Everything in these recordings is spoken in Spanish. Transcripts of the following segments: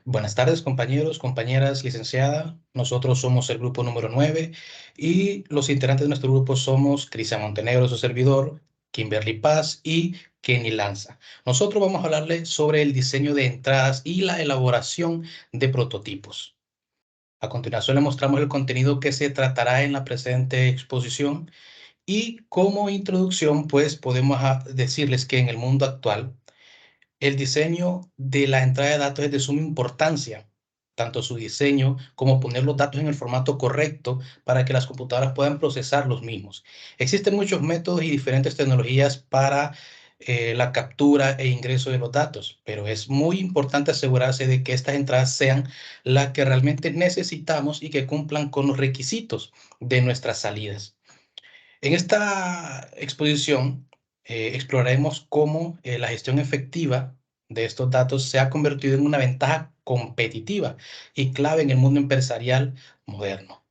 Buenas tardes, compañeros, compañeras, licenciada. Nosotros somos el grupo número 9 y los integrantes de nuestro grupo somos Cristian Montenegro, su servidor, Kimberly Paz y Kenny Lanza. Nosotros vamos a hablarle sobre el diseño de entradas y la elaboración de prototipos. A continuación le mostramos el contenido que se tratará en la presente exposición y como introducción, pues podemos decirles que en el mundo actual, el diseño de la entrada de datos es de suma importancia, tanto su diseño como poner los datos en el formato correcto para que las computadoras puedan procesar los mismos. Existen muchos métodos y diferentes tecnologías para la captura e ingreso de los datos, pero es muy importante asegurarse de que estas entradas sean las que realmente necesitamos y que cumplan con los requisitos de nuestras salidas. En esta exposición exploraremos cómo la gestión efectiva de estos datos se ha convertido en una ventaja competitiva y clave en el mundo empresarial moderno.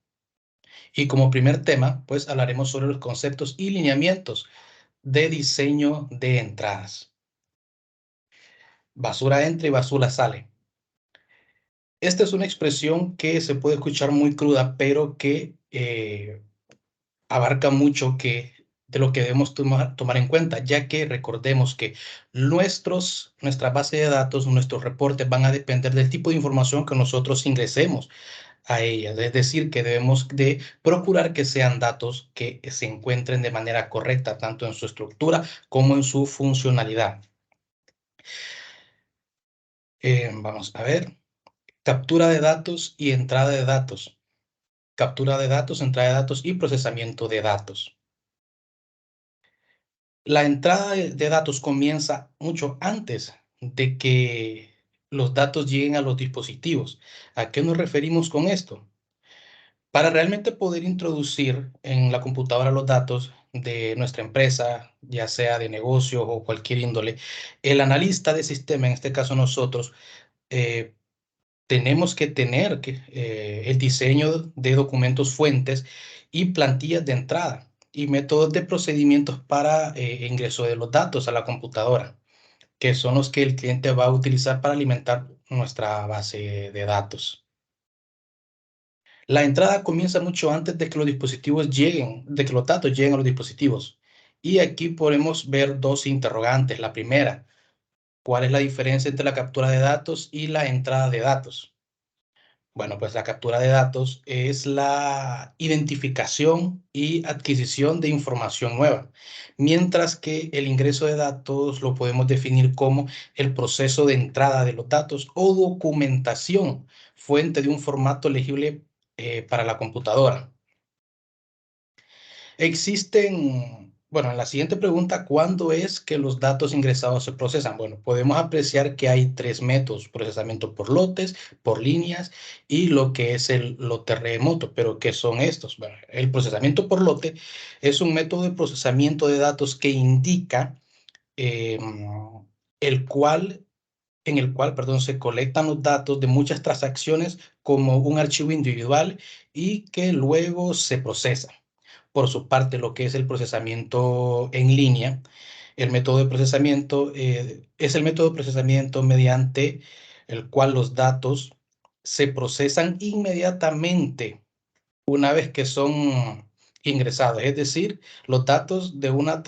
Y como primer tema, pues hablaremos sobre los conceptos y lineamientos de diseño de entradas. Basura entra y basura sale. Esta es una expresión que se puede escuchar muy cruda, pero que abarca mucho de lo que debemos tomar en cuenta, ya que recordemos que nuestra base de datos, nuestros reportes van a depender del tipo de información que nosotros ingresemos a ellas. Es decir, que debemos de procurar que sean datos que se encuentren de manera correcta, tanto en su estructura como en su funcionalidad. Vamos a ver. Captura de datos y entrada de datos. Captura de datos, entrada de datos y procesamiento de datos. La entrada de datos comienza mucho antes de que los datos lleguen a los dispositivos. ¿A qué nos referimos con esto? Para realmente poder introducir en la computadora los datos de nuestra empresa, ya sea de negocio o cualquier índole, el analista de sistema, en este caso nosotros, eh, tenemos que tener el diseño de documentos fuentes y plantillas de entrada y métodos de procedimientos para ingreso de los datos a la computadora, que son los que el cliente va a utilizar para alimentar nuestra base de datos. La entrada comienza mucho antes de que los dispositivos lleguen, de que los datos lleguen a los dispositivos. Y aquí podemos ver dos interrogantes. La primera, ¿cuál es la diferencia entre la captura de datos y la entrada de datos? Bueno, pues la captura de datos es la identificación y adquisición de información nueva, mientras que el ingreso de datos lo podemos definir como el proceso de entrada de los datos o documentación, fuente de un formato legible para la computadora. Bueno, en la siguiente pregunta, ¿cuándo es que los datos ingresados se procesan? Bueno, podemos apreciar que hay tres métodos: procesamiento por lotes, por líneas y lo que es el lote remoto. ¿Pero qué son estos? Bueno, el procesamiento por lote es un método de procesamiento de datos que indica eh, el cual, en el cual, perdón, se colectan los datos de muchas transacciones como un archivo individual y que luego se procesa. Por su parte, lo que es el procesamiento en línea, el método de procesamiento es el método de procesamiento mediante el cual los datos se procesan inmediatamente una vez que son ingresados, es decir, los datos de una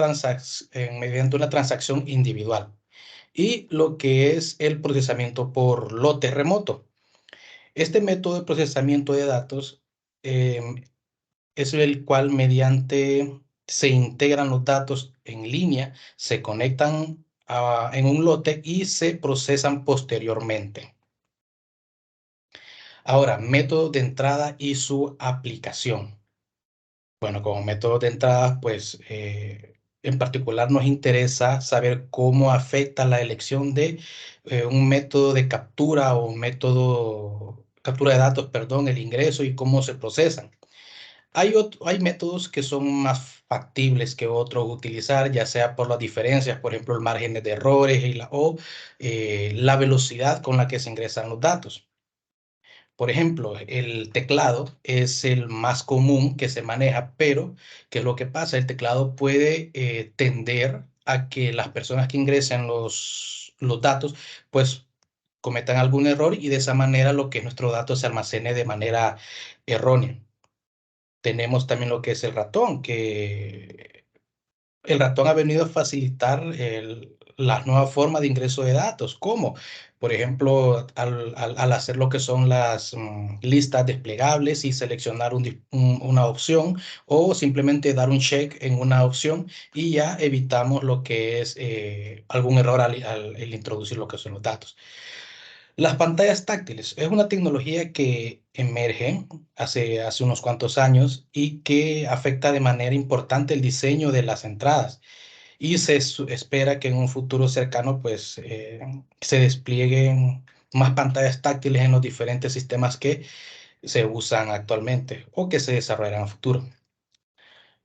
mediante una transacción individual. Y lo que es el procesamiento por lote remoto. Este método de procesamiento de datos es el cual mediante se integran los datos en línea, se conectan en un lote y se procesan posteriormente. Ahora, método de entrada y su aplicación. Bueno, como método de entrada, pues en particular nos interesa saber cómo afecta la elección de un método de captura o un método, captura de datos, perdón, el ingreso y cómo se procesan. Hay métodos que son más factibles que otros utilizar, ya sea por las diferencias, por ejemplo, el margen de errores o la velocidad con la que se ingresan los datos. Por ejemplo, el teclado es el más común que se maneja, pero ¿qué es lo que pasa? El teclado puede tender a que las personas que ingresen los datos, pues cometan algún error y de esa manera lo que es nuestro dato se almacene de manera errónea. Tenemos también lo que es el ratón, que el ratón ha venido a facilitar la nueva forma de ingreso de datos. ¿Cómo? Por ejemplo, al hacer lo que son las listas desplegables y seleccionar una opción o simplemente dar un check en una opción y ya evitamos lo que es algún error al introducir lo que son los datos. Las pantallas táctiles es una tecnología que emerge hace unos cuantos años y que afecta de manera importante el diseño de las entradas y espera que en un futuro cercano pues se desplieguen más pantallas táctiles en los diferentes sistemas que se usan actualmente o que se desarrollarán a futuro.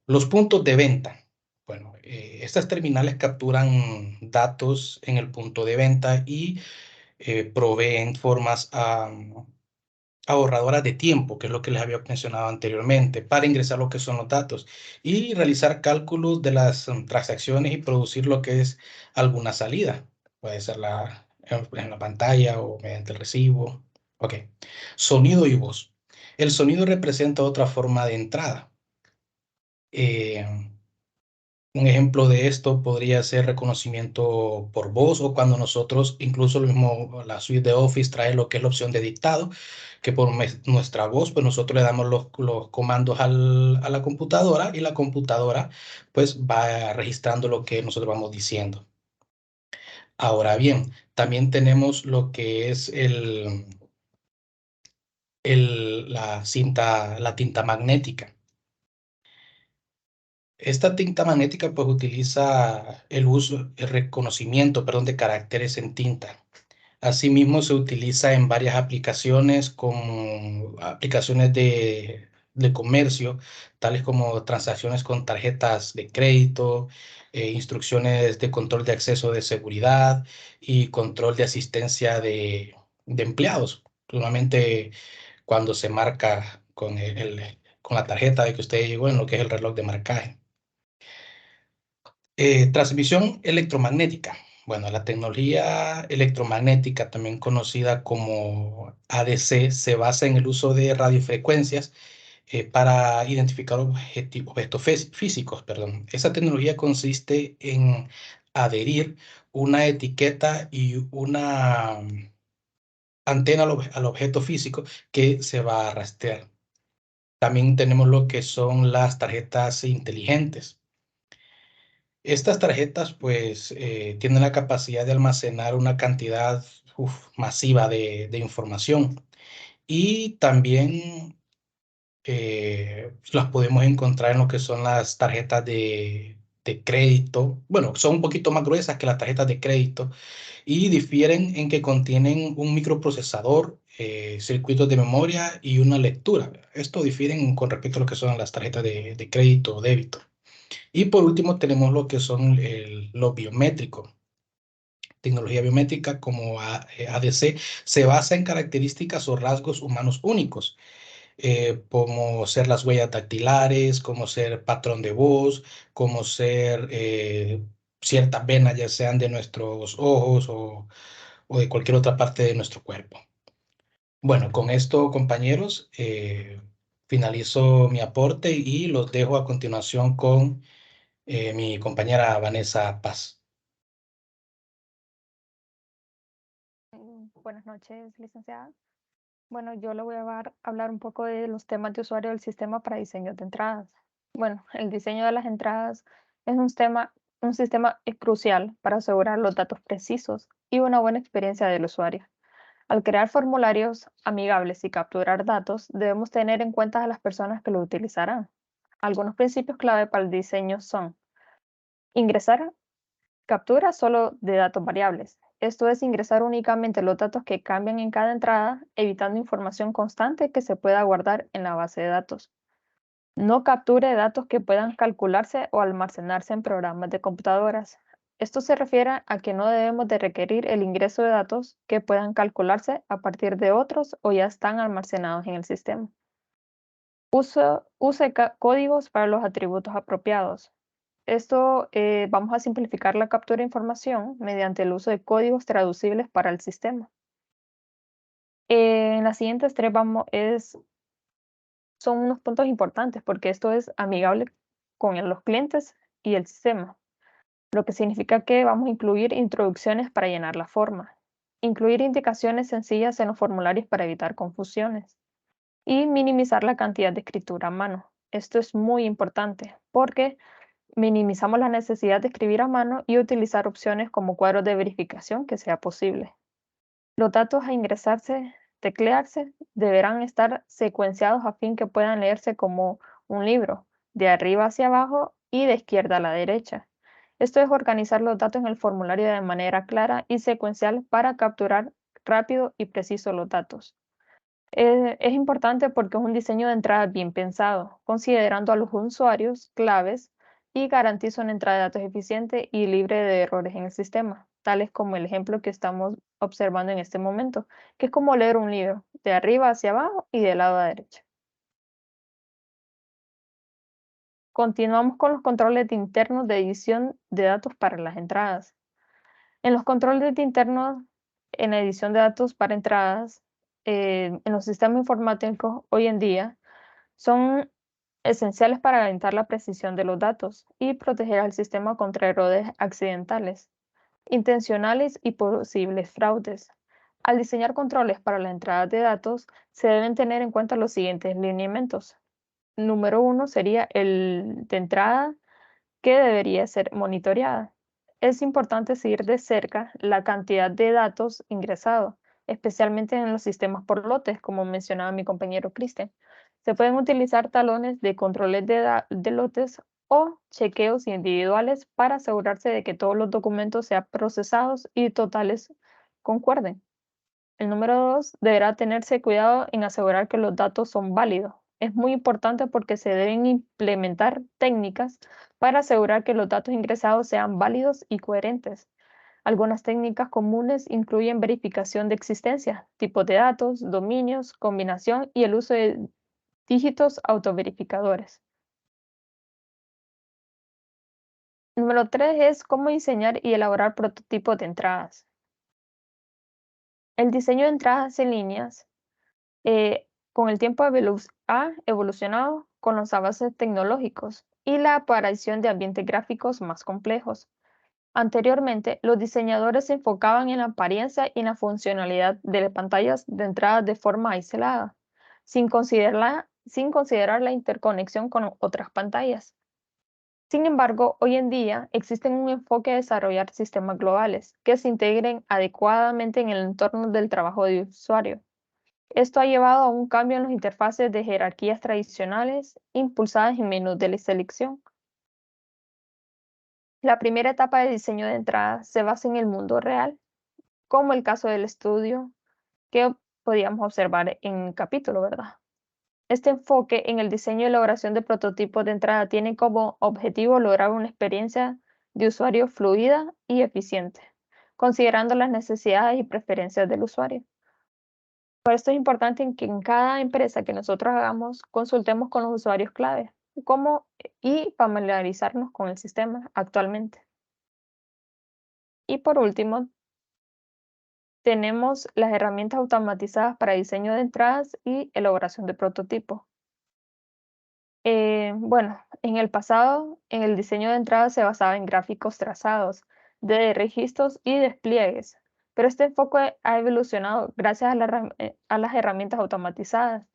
Los puntos de venta. Bueno, estas terminales capturan datos en el punto de venta y proveen formas ahorradoras de tiempo, que es lo que les había mencionado anteriormente, para ingresar lo que son los datos y realizar cálculos de las transacciones y producir lo que es alguna salida. Puede ser en la pantalla o mediante el recibo. Ok. Sonido y voz. El sonido representa otra forma de entrada. Eh, un ejemplo de esto podría ser reconocimiento por voz o cuando nosotros, incluso lo mismo, la suite de Office trae lo que es la opción de dictado, que por nuestra voz, pues nosotros le damos los comandos a la computadora y la computadora pues va registrando lo que nosotros vamos diciendo. Ahora bien, también tenemos lo que es la tinta magnética. Esta tinta magnética pues utiliza el reconocimiento, perdón, de caracteres en tinta. Asimismo se utiliza en varias aplicaciones como aplicaciones de comercio, tales como transacciones con tarjetas de crédito, instrucciones de control de acceso de seguridad y control de asistencia de empleados. Normalmente cuando se marca con la tarjeta de que usted llegó en lo que es el reloj de marcaje. Transmisión electromagnética. Bueno, la tecnología electromagnética, también conocida como ADC, se basa en el uso de radiofrecuencias para identificar objetos físicos. Perdón. Esa tecnología consiste en adherir una etiqueta y una antena al objeto físico que se va a rastrear. También tenemos lo que son las tarjetas inteligentes. Estas tarjetas pues tienen la capacidad de almacenar una cantidad masiva de información y también las podemos encontrar en lo que son las tarjetas de crédito. Bueno, son un poquito más gruesas que las tarjetas de crédito y difieren en que contienen un microprocesador, circuitos de memoria y una lectura. Esto difieren con respecto a lo que son las tarjetas de crédito o débito. Y por último tenemos lo que son lo biométrico. Tecnología biométrica como ADC se basa en características o rasgos humanos únicos, como ser las huellas dactilares, como ser patrón de voz, como ser ciertas venas, ya sean de nuestros ojos o de cualquier otra parte de nuestro cuerpo. Bueno, con esto, compañeros, finalizo mi aporte y los dejo a continuación con mi compañera Vanessa Paz. Buenas noches, licenciada. Bueno, yo le voy a hablar un poco de los temas de usuario del sistema para diseño de entradas. Bueno, el diseño de las entradas es un sistema crucial para asegurar los datos precisos y una buena experiencia del usuario. Al crear formularios amigables y capturar datos, debemos tener en cuenta a las personas que lo utilizarán. Algunos principios clave para el diseño son ingresar captura solo de datos variables. Esto es ingresar únicamente los datos que cambian en cada entrada, evitando información constante que se pueda guardar en la base de datos. No capture datos que puedan calcularse o almacenarse en programas de computadoras. Esto se refiere a que no debemos de requerir el ingreso de datos que puedan calcularse a partir de otros o ya están almacenados en el sistema. Use códigos para los atributos apropiados. Esto vamos a simplificar la captura de información mediante el uso de códigos traducibles para el sistema. En las siguientes tres son unos puntos importantes porque esto es amigable con los clientes y el sistema, lo que significa que vamos a incluir introducciones para llenar la forma, incluir indicaciones sencillas en los formularios para evitar confusiones y minimizar la cantidad de escritura a mano. Esto es muy importante porque minimizamos la necesidad de escribir a mano y utilizar opciones como cuadros de verificación que sea posible. Los datos a ingresarse, teclearse, deberán estar secuenciados a fin que puedan leerse como un libro, de arriba hacia abajo y de izquierda a la derecha. Esto es organizar los datos en el formulario de manera clara y secuencial para capturar rápido y preciso los datos. Es importante porque es un diseño de entrada bien pensado, considerando a los usuarios claves y garantiza una entrada de datos eficiente y libre de errores en el sistema, tales como el ejemplo que estamos observando en este momento, que es como leer un libro, de arriba hacia abajo y de lado a derecha. Continuamos con los controles internos de edición de datos para las entradas. En los controles internos, en la edición de datos para entradas, en los sistemas informáticos hoy en día, son esenciales para aumentar la precisión de los datos y proteger al sistema contra errores accidentales, intencionales y posibles fraudes. Al diseñar controles para la entrada de datos, se deben tener en cuenta los siguientes lineamientos. Número uno sería el de entrada, que debería ser monitoreada. Es importante seguir de cerca la cantidad de datos ingresados, especialmente en los sistemas por lotes, como mencionaba mi compañero Cristian. Se pueden utilizar talones de controles de lotes o chequeos individuales para asegurarse de que todos los documentos sean procesados y totales concuerden. El número dos, deberá tenerse cuidado en asegurar que los datos son válidos. Es muy importante porque se deben implementar técnicas para asegurar que los datos ingresados sean válidos y coherentes. Algunas técnicas comunes incluyen verificación de existencia, tipos de datos, dominios, combinación y el uso de dígitos autoverificadores. Número 3 es cómo diseñar y elaborar prototipos de entradas. El diseño de entradas en líneas con el tiempo ha evolucionado con los avances tecnológicos y la aparición de ambientes gráficos más complejos. Anteriormente, los diseñadores se enfocaban en la apariencia y en la funcionalidad de las pantallas de entrada de forma aislada, sin considerar la interconexión con otras pantallas. Sin embargo, hoy en día existe un enfoque de desarrollar sistemas globales que se integren adecuadamente en el entorno del trabajo de usuario. Esto ha llevado a un cambio en las interfaces de jerarquías tradicionales impulsadas en menús de la selección. La primera etapa de diseño de entrada se basa en el mundo real, como el caso del estudio que podíamos observar en el capítulo, ¿verdad? Este enfoque en el diseño y elaboración de prototipos de entrada tiene como objetivo lograr una experiencia de usuario fluida y eficiente, considerando las necesidades y preferencias del usuario. Por esto es importante que en cada empresa que nosotros hagamos, consultemos con los usuarios clave y familiarizarnos con el sistema actualmente. Y por último, tenemos las herramientas automatizadas para diseño de entradas y elaboración de prototipos. Bueno, en el pasado, en el diseño de entradas se basaba en gráficos trazados, de registros y despliegues, pero este enfoque ha evolucionado gracias a las herramientas automatizadas,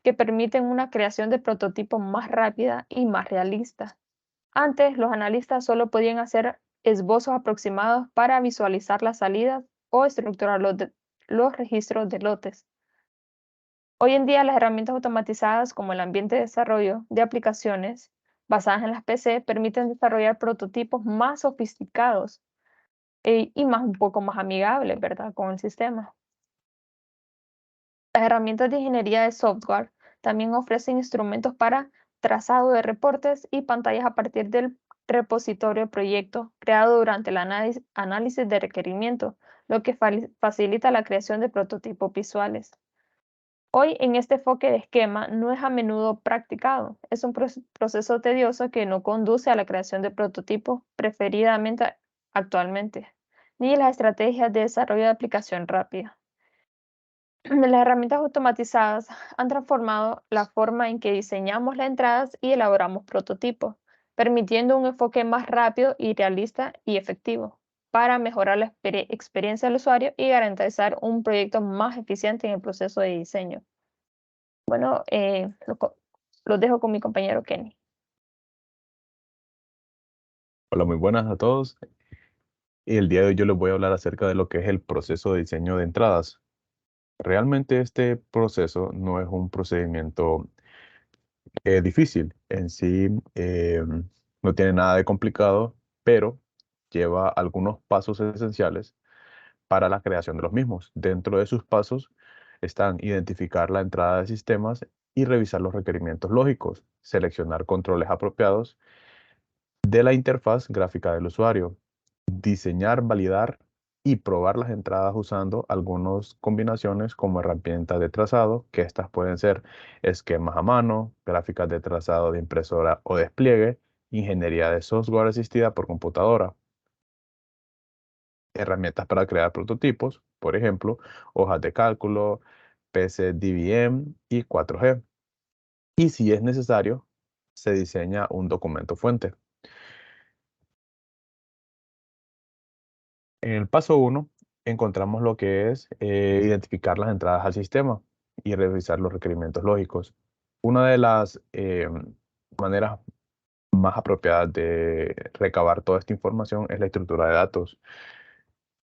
que permiten una creación de prototipos más rápida y más realista. Antes, los analistas solo podían hacer esbozos aproximados para visualizar las salidas o estructurar los registros de lotes. Hoy en día, las herramientas automatizadas como el ambiente de desarrollo de aplicaciones basadas en las PC permiten desarrollar prototipos más sofisticados y un poco más amigables, ¿verdad?, con el sistema. Las herramientas de ingeniería de software también ofrecen instrumentos para trazado de reportes y pantallas a partir del repositorio de proyecto creado durante el análisis de requerimiento, lo que facilita la creación de prototipos visuales. Hoy, en este enfoque de esquema, no es a menudo practicado. Es un proceso tedioso que no conduce a la creación de prototipos preferidamente actualmente, ni las estrategias de desarrollo de aplicación rápida. Las herramientas automatizadas han transformado la forma en que diseñamos las entradas y elaboramos prototipos, permitiendo un enfoque más rápido y realista y efectivo para mejorar la experiencia del usuario y garantizar un proyecto más eficiente en el proceso de diseño. Bueno, los dejo con mi compañero Kenny. Hola, muy buenas a todos. Y el día de hoy yo les voy a hablar acerca de lo que es el proceso de diseño de entradas. Realmente este proceso no es un procedimiento difícil. En sí no tiene nada de complicado, pero lleva algunos pasos esenciales para la creación de los mismos. Dentro de sus pasos están identificar la entrada de sistemas y revisar los requerimientos lógicos, seleccionar controles apropiados de la interfaz gráfica del usuario, diseñar, validar y probar las entradas usando algunas combinaciones como herramientas de trazado, que estas pueden ser esquemas a mano, gráficas de trazado de impresora o despliegue, ingeniería de software asistida por computadora, herramientas para crear prototipos, por ejemplo, hojas de cálculo, PCDVM y 4G. Y si es necesario, se diseña un documento fuente. En el paso 1 encontramos lo que es identificar las entradas al sistema y revisar los requerimientos lógicos. Una de las maneras más apropiadas de recabar toda esta información es la estructura de datos.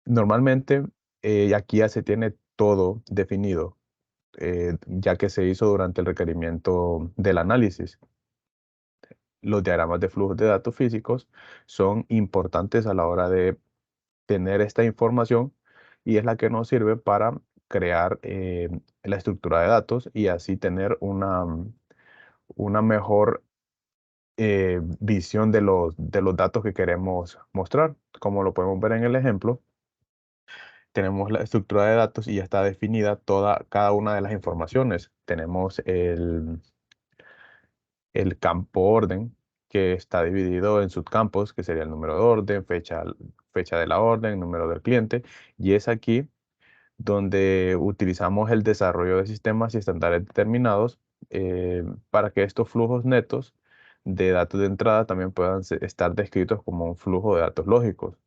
Normalmente aquí ya se tiene todo definido, ya que se hizo durante el requerimiento del análisis. Los diagramas de flujos de datos físicos son importantes a la hora de tener esta información y es la que nos sirve para crear la estructura de datos y así tener una mejor visión de los datos que queremos mostrar. Como lo podemos ver en el ejemplo, tenemos la estructura de datos y ya está definida cada una de las informaciones. Tenemos el campo orden, que está dividido en subcampos, que sería el número de orden, fecha de la orden, número del cliente, y es aquí donde utilizamos el desarrollo de sistemas y estándares determinados para que estos flujos netos de datos de entrada también puedan estar descritos como un flujo de datos lógicos.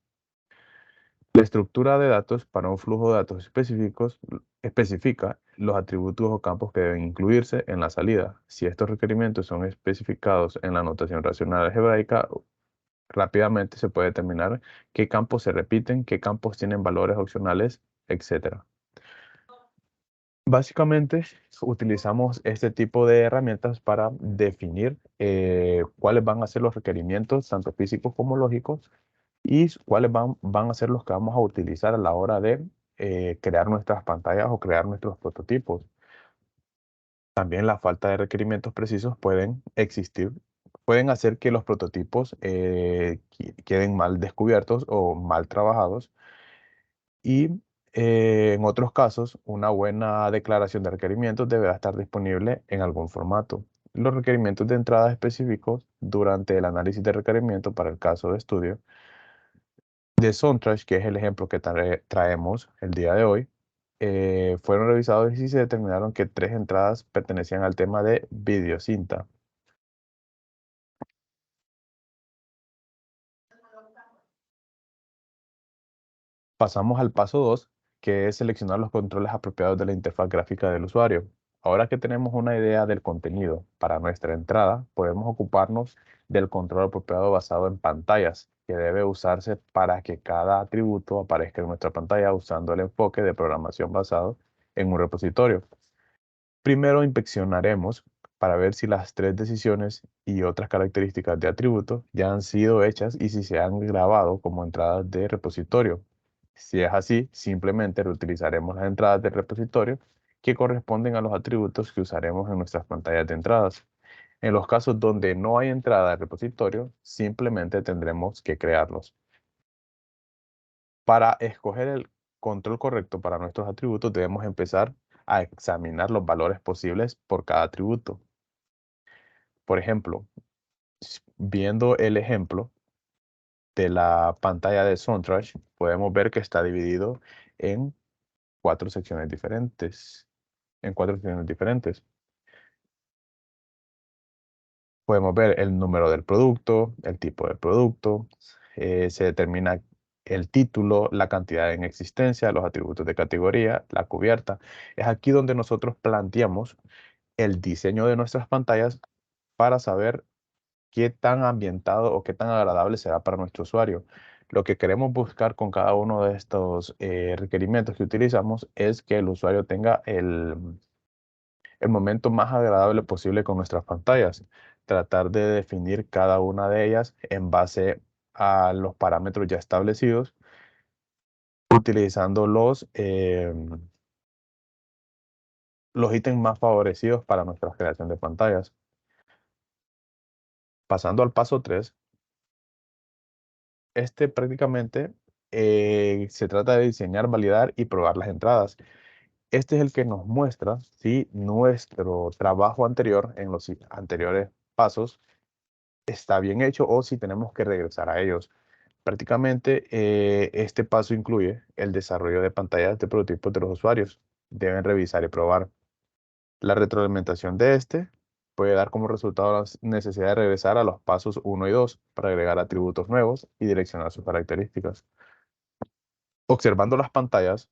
La estructura de datos para un flujo de datos específicos especifica los atributos o campos que deben incluirse en la salida. Si estos requerimientos son especificados en la notación racional algebraica, rápidamente se puede determinar qué campos se repiten, qué campos tienen valores opcionales, etc. Básicamente, utilizamos este tipo de herramientas para definir cuáles van a ser los requerimientos, tanto físicos como lógicos, y cuáles van a ser los que vamos a utilizar a la hora de crear nuestras pantallas o crear nuestros prototipos. También la falta de requerimientos precisos pueden existir, pueden hacer que los prototipos queden mal descubiertos o mal trabajados y en otros casos, una buena declaración de requerimientos deberá estar disponible en algún formato. Los requerimientos de entrada específicos durante el análisis de requerimiento para el caso de estudio de Soundtrack, que es el ejemplo que traemos el día de hoy, fueron revisados y se determinaron que 3 entradas pertenecían al tema de videocinta. Pasamos al paso 2, que es seleccionar los controles apropiados de la interfaz gráfica del usuario. Ahora que tenemos una idea del contenido para nuestra entrada, podemos ocuparnos del control apropiado basado en pantallas, que debe usarse para que cada atributo aparezca en nuestra pantalla usando el enfoque de programación basado en un repositorio. Primero inspeccionaremos para ver si las 3 decisiones y otras características de atributos ya han sido hechas y si se han grabado como entradas de repositorio. Si es así, simplemente reutilizaremos las entradas del repositorio que corresponden a los atributos que usaremos en nuestras pantallas de entradas. En los casos donde no hay entrada de repositorio, simplemente tendremos que crearlos. Para escoger el control correcto para nuestros atributos, debemos empezar a examinar los valores posibles por cada atributo. Por ejemplo, viendo el ejemplo de la pantalla de Soundtrack, podemos ver que está dividido en cuatro secciones diferentes. En cuatro secciones diferentes. Podemos ver el número del producto, el tipo de producto, se determina el título, la cantidad en existencia, los atributos de categoría, la cubierta. Es aquí donde nosotros planteamos el diseño de nuestras pantallas para saber qué tan ambientado o qué tan agradable será para nuestro usuario. Lo que queremos buscar con cada uno de estos requerimientos que utilizamos es que el usuario tenga el momento más agradable posible con nuestras pantallas. Tratar de definir cada una de ellas en base a los parámetros ya establecidos, utilizando los ítems más favorecidos para nuestra creación de pantallas. Pasando al paso 3, este prácticamente se trata de diseñar, validar y probar las entradas. Este es el que nos muestra si nuestro trabajo anterior en los anteriores pasos está bien hecho o si tenemos que regresar a ellos. Prácticamente este paso incluye el desarrollo de pantallas de prototipos de los usuarios. Deben revisar y probar. La retroalimentación de este puede dar como resultado la necesidad de regresar a los pasos 1 y 2 para agregar atributos nuevos y direccionar sus características. Observando las pantallas,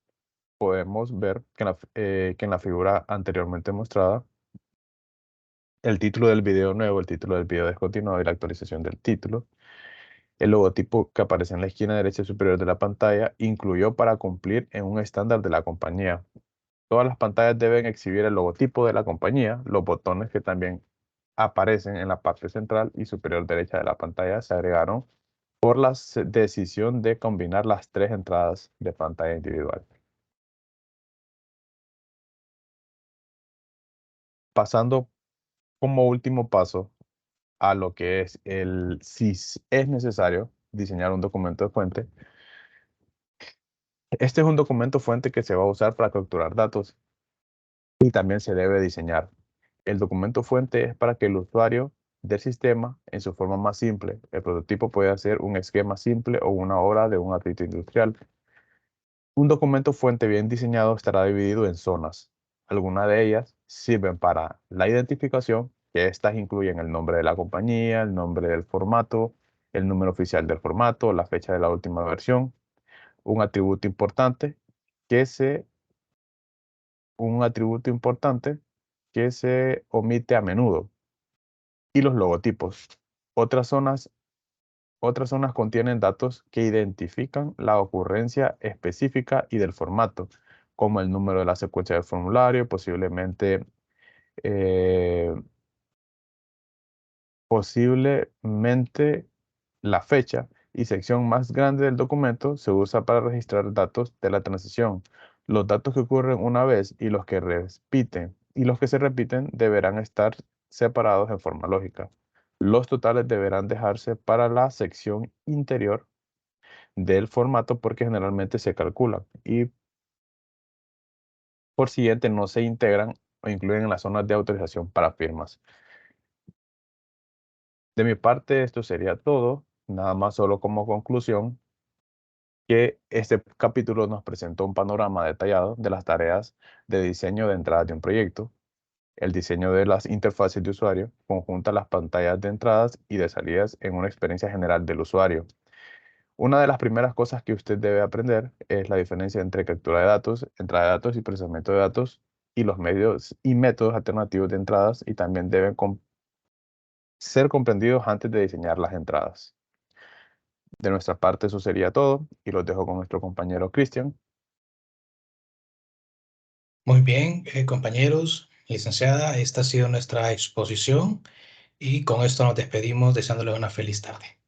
podemos ver que en la figura anteriormente mostrada, el título del video nuevo, el título del video descontinuado y la actualización del título. El logotipo que aparece en la esquina derecha superior de la pantalla incluyó para cumplir en un estándar de la compañía. Todas las pantallas deben exhibir el logotipo de la compañía. Los botones que también aparecen en la parte central y superior derecha de la pantalla se agregaron por la decisión de combinar las tres entradas de pantalla individual. Pasando como último paso a lo que es si es necesario diseñar un documento de fuente. Este es un documento fuente que se va a usar para capturar datos y también se debe diseñar. El documento fuente es para que el usuario del sistema, en su forma más simple, el prototipo puede ser un esquema simple o una obra de un artista industrial. Un documento fuente bien diseñado estará dividido en zonas. Algunas de ellas sirven para la identificación, que estas incluyen el nombre de la compañía, el nombre del formato, el número oficial del formato, la fecha de la última versión, un atributo importante que se un atributo importante que se omite a menudo, y los logotipos. Otras zonas, otras zonas contienen datos que identifican la ocurrencia específica y del formato, como el número de la secuencia del formulario, eh, posiblemente la fecha y sección más grande del documento se usa para registrar datos de la transición. Los datos que ocurren una vez y los que se repiten deberán estar separados en forma lógica. Los totales deberán dejarse para la sección interior del formato porque generalmente se calculan y por siguiente no se integran o incluyen en las zonas de autorización para firmas. De mi parte, esto sería todo. Nada más solo como conclusión que este capítulo nos presentó un panorama detallado de las tareas de diseño de entrada de un proyecto, el diseño de las interfaces de usuario, conjunta las pantallas de entradas y de salidas en una experiencia general del usuario. Una de las primeras cosas que usted debe aprender es la diferencia entre captura de datos, entrada de datos y procesamiento de datos y los medios y métodos alternativos de entradas y también deben ser comprendidos antes de diseñar las entradas. De nuestra parte eso sería todo y los dejo con nuestro compañero Cristian. Muy bien, compañeros, licenciada, esta ha sido nuestra exposición y con esto nos despedimos deseándoles una feliz tarde.